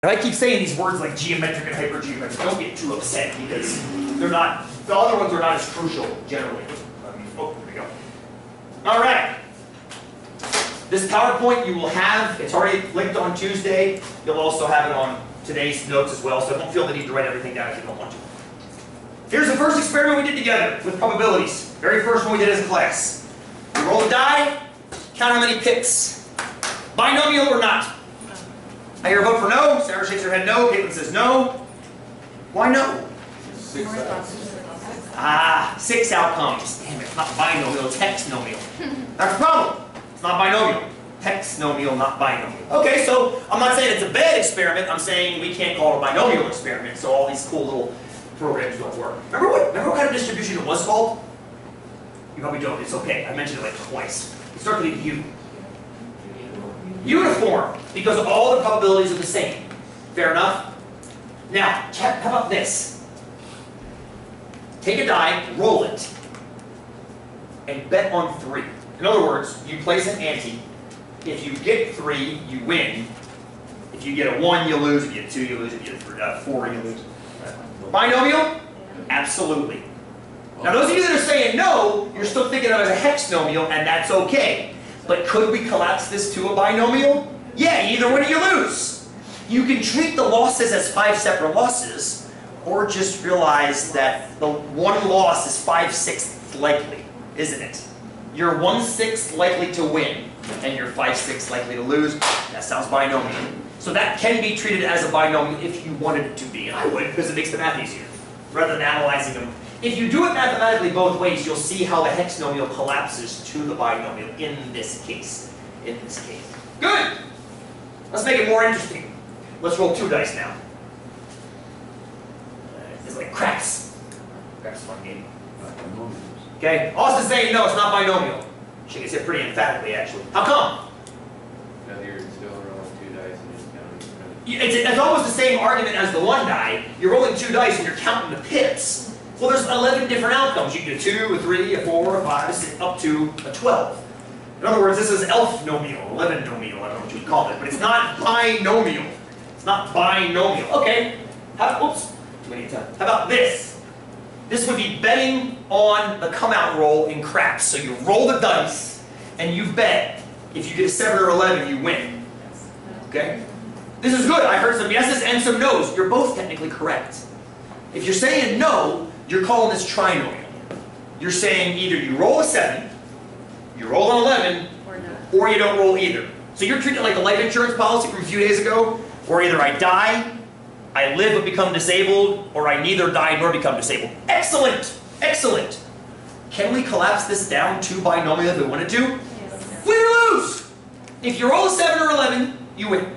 And I keep saying these words like geometric and hypergeometric. Don't get too upset because they're not, the other ones are not as crucial generally. Oh, there we go. All right. This PowerPoint you will have, it's already linked on Tuesday. You'll also have it on today's notes as well, so don't feel the need to write everything down if you don't want to. Here's the first experiment we did together with probabilities. Very first one we did as a class. We roll the die, count how many picks. Binomial or not? I hear a vote for no. Sarah shakes her head no. Caitlin says no. Why no? 6 outcomes. Ah, 6 outcomes. Damn it, it's not binomial, it's hexanomial. That's the problem. It's not binomial. Hexanomial, not binomial. Okay, so I'm not saying it's a bad experiment. I'm saying we can't call it a binomial experiment, so all these cool little programs don't work. Remember what kind of distribution it was called? You probably don't. It's okay. I mentioned it like twice. It starts with a U. Uniform, because all the probabilities are the same. Fair enough? Now, how about this? Take a die, roll it, and bet on 3. In other words, you place an ante. If you get 3, you win. If you get a 1, you lose. If you get 2, you lose. If you get 4, you lose. Binomial? Absolutely. Now those of you that are saying no, you're still thinking of it as a hexanomial, and that's okay. But could we collapse this to a binomial? Yeah, either win or you lose. You can treat the losses as 5 separate losses, or just realize that the one loss is 5/6 likely, isn't it? You're 1/6 likely to win, and you're 5/6 likely to lose. That sounds binomial. So that can be treated as a binomial if you wanted it to be, and I would, because it makes the math easier, rather than analyzing them. If you do it mathematically both ways, you'll see how the hexanomial collapses to the binomial in this case. In this case. Good! Let's make it more interesting. Let's roll 2 dice now. It's like craps. Craps is a fun game. Okay, Austin's saying no, it's not binomial. She gets it pretty emphatically, actually. How come? You're still rolling 2 dice and just counting. It's almost the same argument as the 1 die. You're rolling 2 dice and you're counting the pips. Well, there's 11 different outcomes. You can get a 2, a 3, a 4, a 5, a 6, up to a 12. In other words, this is elf-nomial, 11-nomial, I don't know what you would call it, but it's not binomial. It's not binomial. Okay, oops, too many times. How about this? This would be betting on the come-out roll in craps. So you roll the dice, and you bet. If you get a 7 or 11, you win. Okay? This is good. I heard some yeses and some nos. You're both technically correct. If you're saying no, you're calling this trinomial. You're saying either you roll a 7, you roll an 11, or you don't roll either. So you're treating it like the life insurance policy from a few days ago, where either I die, I live but become disabled, or I neither die nor become disabled. Excellent! Excellent! Can we collapse this down to binomial if we wanted to? Yes. Win or lose! If you roll a 7 or 11, you win.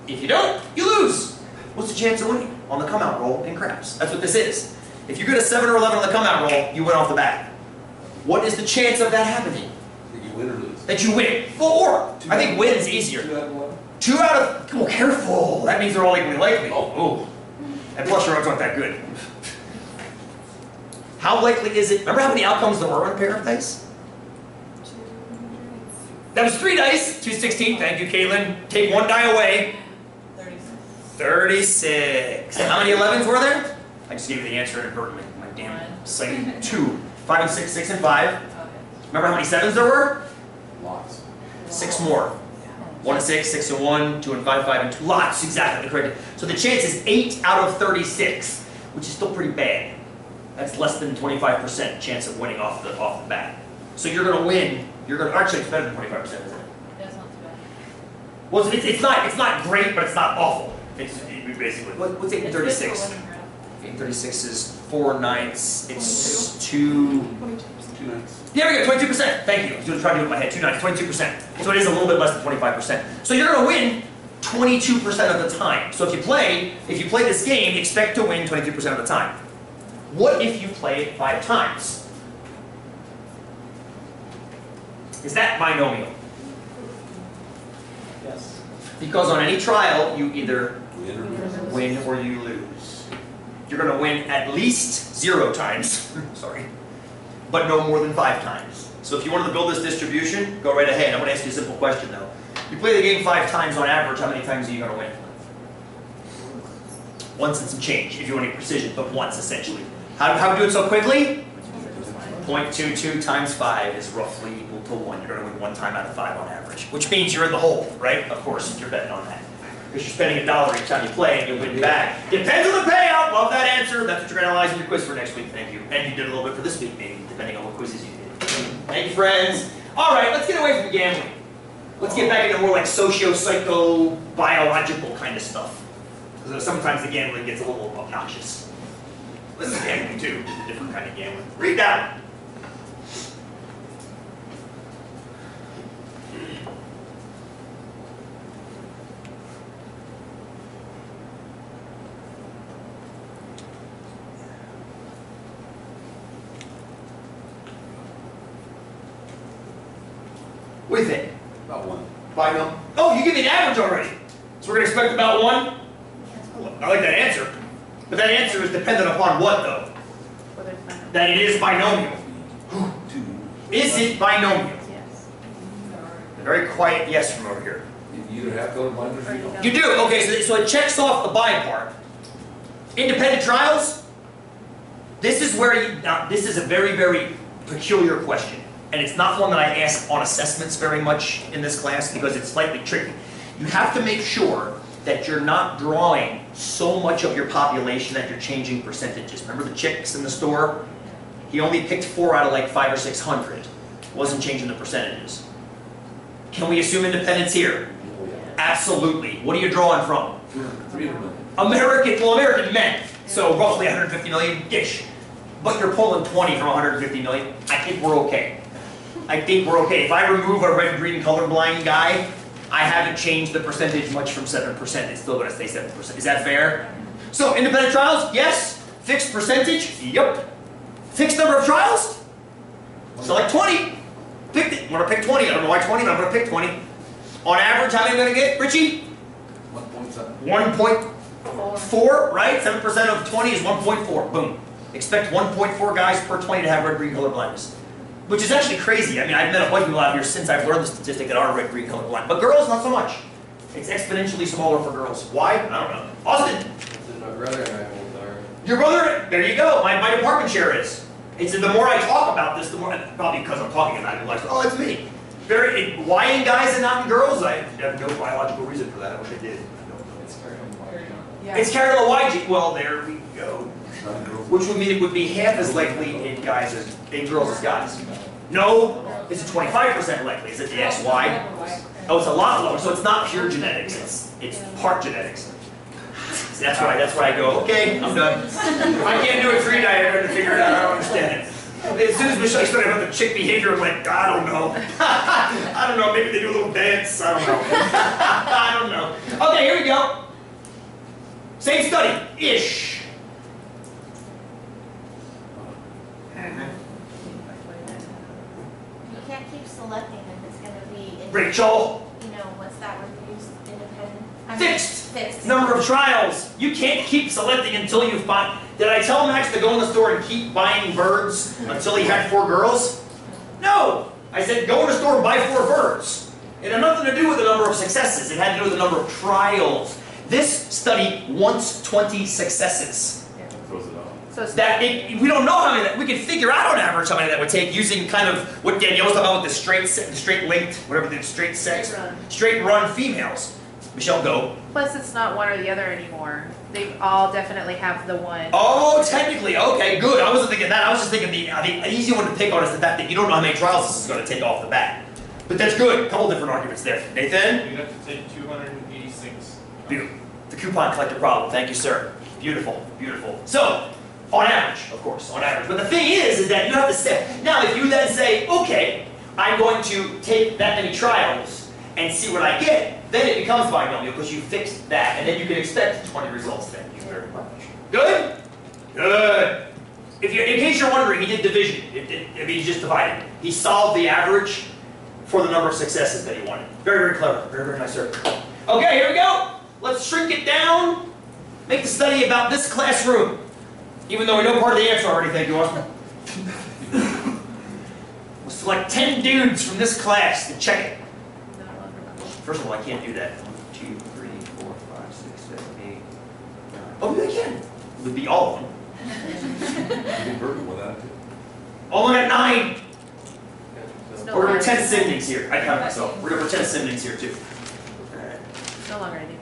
If you don't, you lose. What's the chance of winning on the come-out roll in craps? That's what this is. If you get a 7 or 11 on the come-out roll, you win off the bat. What is the chance of that happening? That you win or lose. That you win. Or, I think win is easier. 2 out of 1. 2 out of, oh, careful. That means they're all equally likely. Oh. And plus your odds aren't that good. How likely is it? Remember how many outcomes there were on a pair of dice? That was 3 dice. 216. Thank you, Caitlin. Take 1 die away. 36. How many 11s were there? I just gave you the answer inadvertently. My damn site. 2. 5 and 6, 6 and 5. Remember how many 7s there were? Lots. 6 more. 1 and 6, 6 and 1, 2 and 5, 5 and 2. Lots, exactly the correct. So the chance is 8 out of 36, which is still pretty bad. That's less than 25% chance of winning off the bat. So you're going to win. You're going to actually it's better than 25%, isn't it? That's not too bad. Well, it's not great, but it's not awful. It's basically what's 8 and 36? 8 and 36 is 4 9ths. It's 2. 2 nights. There we go, 22%. Thank you. I was trying to do it in my head. 2 9ths, 22%. So it is a little bit less than 25%. So you're going to win 22% of the time. So if you play this game, expect to win 22% of the time. What if you play it 5 times? Is that binomial? Yes. Because on any trial, you either Win or lose. win or you lose. You're going to win at least 0 times, sorry, but no more than 5 times. So if you wanted to build this distribution, go right ahead. I'm going to ask you a simple question though. You play the game 5 times on average, how many times are you going to win? Once and some change, if you want to get precision, but once essentially. How do we do it so quickly? 0.22 times 5 is roughly equal to 1. You're going to win 1 time out of 5 on average, which means you're in the hole, right? Of course, you're betting on that. Because you're spending $1 each time you play and you win back. Depends on the payout. Love that answer. That's what you're going to analyze in your quiz for next week. Thank you. And you did a little bit for this week, maybe, depending on what quizzes you did. Thank you, friends. All right, let's get away from gambling. Let's get back into more like socio-psycho-biological kind of stuff. Because sometimes the gambling gets a little obnoxious. This is gambling too, just a different kind of gambling. Read that. What do you think? About 1. Binomial? Oh, you give me an average already. So we're going to expect about 1? I like that answer. But that answer is dependent upon what, though? That it is binomial. Is it binomial? Yes. A very quiet yes from over here. You either have to go to blind or you don't. You do? Okay, so it checks off the buy part. Independent trials? This is where you, now this is a very, very peculiar question. And it's not one that I ask on assessments very much in this class because it's slightly tricky. You have to make sure that you're not drawing so much of your population that you're changing percentages. Remember the chicks in the store? He only picked 4 out of like 500 or 600. Wasn't changing the percentages. Can we assume independence here? Absolutely. What are you drawing from? 300 million. American men. So roughly 150 million-ish. But you're pulling 20 from 150 million. I think we're okay. I think we're okay. If I remove a red-green colorblind guy, I haven't changed the percentage much from 7%. It's still going to stay 7%. Is that fair? So, independent trials? Yes. Fixed percentage? Yep. Fixed number of trials? Select 20. Picked it. I'm going to pick 20. I don't know why 20, but I'm going to pick 20. On average, how many am I going to get, Richie? 1.7. 1.4, right? 7% of 20 is 1.4. Boom. Expect 1.4 guys per 20 to have red-green color blindness. Which is actually crazy. I mean, I've met a bunch of people out here since I've learned the statistic that are red-green color blind. But girls, not so much. It's exponentially smaller for girls. Why? I don't know. Austin! My brother and I both are. Your brother? There you go. My department chair is. It's the more I talk about this, the more, probably because I'm talking about it, like, oh, it's me. Why in guys and not in girls? I have no biological reason for that. I wish I did. It's carried on Y. Yeah. It's carried on the Y gene. Well, there we go. Which would mean it would be half as likely in guys as in girls as guys. No, is it 25% likely? Is it the XY? Oh, it's a lot lower. So it's not pure genetics. It's part genetics. So that's why I go. Okay, I'm done. If I can't do a tree diet, I'm going to figure it out. I don't understand it. As soon as Michelle started about the chick behavior, I went, I don't know. I don't know. Maybe they do a little dance. I don't know. I don't know. Okay, here we go. Same study, ish. You can't keep selecting if it's going to be, Rachel. you know, what's that word used, independent? Fixed. Fixed. Number of trials. You can't keep selecting until you find. Did I tell Max to go in the store and keep buying birds until he had 4 girls? No. I said go in the store and buy 4 birds. It had nothing to do with the number of successes. It had to do with the number of trials. This study wants 20 successes. Throws it off. So it's We don't know how many that we can figure out on average how many that would take using kind of what Danielle was talking about with the straight linked, whatever the straight sex, straight run females. Michelle, go. plus it's not one or the other anymore. They all definitely have the one. Oh, technically, okay, good. I wasn't thinking that. I was just thinking the easy one to pick on is the fact that you don't know how many trials this is going to take off the bat. But that's good. A couple different arguments there. Nathan? You'd have to take 286. Beautiful. The coupon collector problem. Thank you, sir. Beautiful, beautiful. So, on average, of course, on average. But the thing is that you have to step. Now, if you then say, okay, I'm going to take that many trials and see what I get, then it becomes binomial because you fixed that, and then you can expect 20 results. Thank you very much. Good? Good. In case you're wondering, he did division. I mean, he just divided. He solved the average for the number of successes that he wanted. Very, very clever. Very, very nice, sir. Okay, here we go. Let's shrink it down. Make the study about this classroom. Even though we know part of the answer already, thank you, Austin. We'll select 10 dudes from this class and check it. First of all, I can't do that. 1, 2, 3, 4, 5, 6, 7, 8, 9, Oh, they can. It would be all of them. You can burn with that. Oh, I got 9. No We're gonna longer- pretend siblings here. I counted myself. We're gonna pretend siblings here too. Alright. No longer even.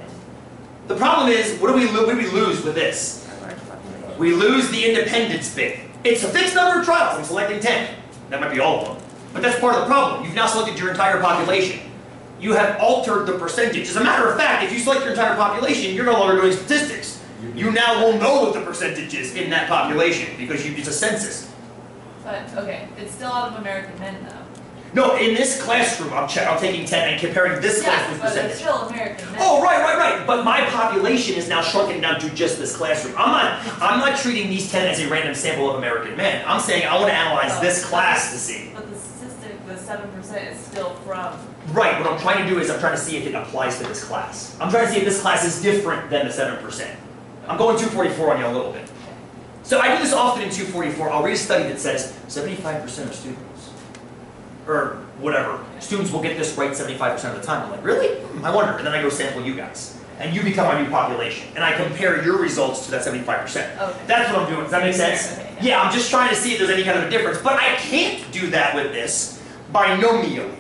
The problem is, what do we lose with this? A large population. We lose the independence bit. It's a fixed number of trials. I'm selecting 10. That might be all of them. But that's part of the problem. You've now selected your entire population. You have altered the percentage. As a matter of fact, if you select your entire population, you're no longer doing statistics. You now will know what the percentage is in that population because it's a census. But, okay, it's still out of American men though. No, in this classroom, I'm taking 10 and comparing this Yeah, classroom's but it's percentage. still American men. Oh, right. But my population is now shrunken down to just this classroom. I'm not treating these 10 as a random sample of American men. I'm saying I want to analyze this class to see. But the statistic, the 7% is still from. Right, what I'm trying to do is I'm trying to see if it applies to this class. I'm trying to see if this class is different than the 7%. I'm going 244 on you a little bit. So I do this often in 244. I'll read a study that says 75% of students, or whatever, students will get this right 75% of the time. I'm like, really? I wonder. And then I go sample you guys. And you become our new population. And I compare your results to that 75%. Okay. That's what I'm doing. Does that make sense? Okay. Yeah, I'm just trying to see if there's any kind of a difference. But I can't do that with this binomially.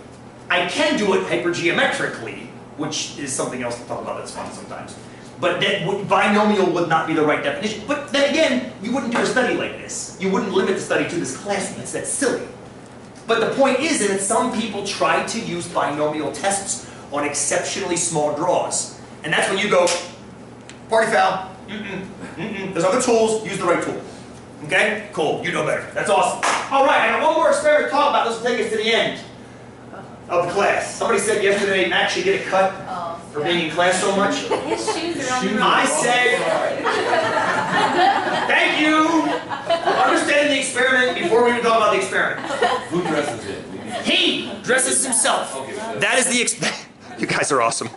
I can do it hypergeometrically, which is something else to talk about that's fun sometimes. But binomial would not be the right definition. But then again, you wouldn't do a study like this. You wouldn't limit the study to this classmates. That's silly. But the point is that some people try to use binomial tests on exceptionally small draws. And that's when you go, party foul, there's other tools, use the right tool. Okay? Cool, you know better. That's awesome. All right, I got one more experiment to talk about. This will take us to the end of the class. Somebody said yesterday Max should get a cut for being in class so much. His shoes are on the ground. I said, thank you for understanding the experiment before we even talk about the experiment. Who dresses it? He dresses himself. Okay. That is the You guys are awesome.